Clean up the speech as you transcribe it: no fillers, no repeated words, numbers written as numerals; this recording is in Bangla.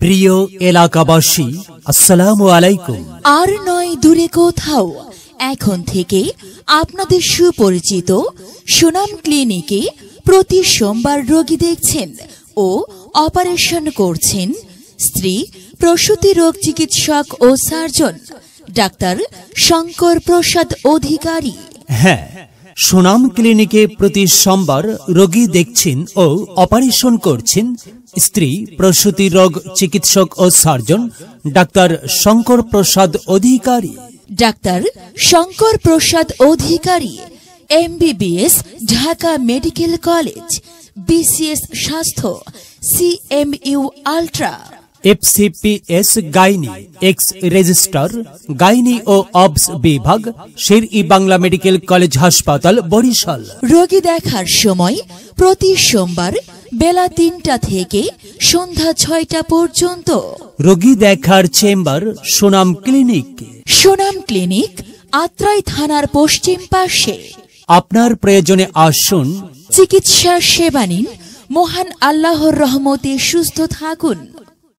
প্রিয় এলাকাবাসী, আসসালামু আলাইকুম। আর নয় দূরে কোথাও, এখন থেকে আপনাদের সুপরিচিত সুনাম ক্লিনিকে প্রতি সোমবার রোগী দেখছেন ও অপারেশন করছেন স্ত্রী প্রসূতি রোগ চিকিৎসক ও সার্জন ডাক্তার শঙ্কর প্রসাদ অধিকারী। হ্যাঁ, সুনাম ক্লিনিকে প্রতি সোমবার রোগী দেখছেন ও অপারেশন করছেন স্ত্রী প্রসূতি রোগ চিকিৎসক ও surgeon doctor Shankar Prasad Adhikari. Doctor Shankar Prasad Adhikari MBBS Dhaka medical college, BCS স্বাস্থ্য, CMU ultra, FCPS gynae, ex registrar gynae ও অবস বিভাগ, শের-ই বাংলা মেডিকেল কলেজ হাসপাতাল, বরিশাল। রোগী দেখার সময় প্রতি সোমবার বেলা 3টা থেকে সন্ধ্যা 6টা পর্যন্ত। রোগী দেখার চেম্বার সুনাম ক্লিনিক। সুনাম ক্লিনিক আত্রাই থানার পশ্চিম পাশে। আপনার প্রয়োজনে আসুন, চিকিৎসা সেবা নিন। মহান আল্লাহর রহমতে সুস্থ থাকুন।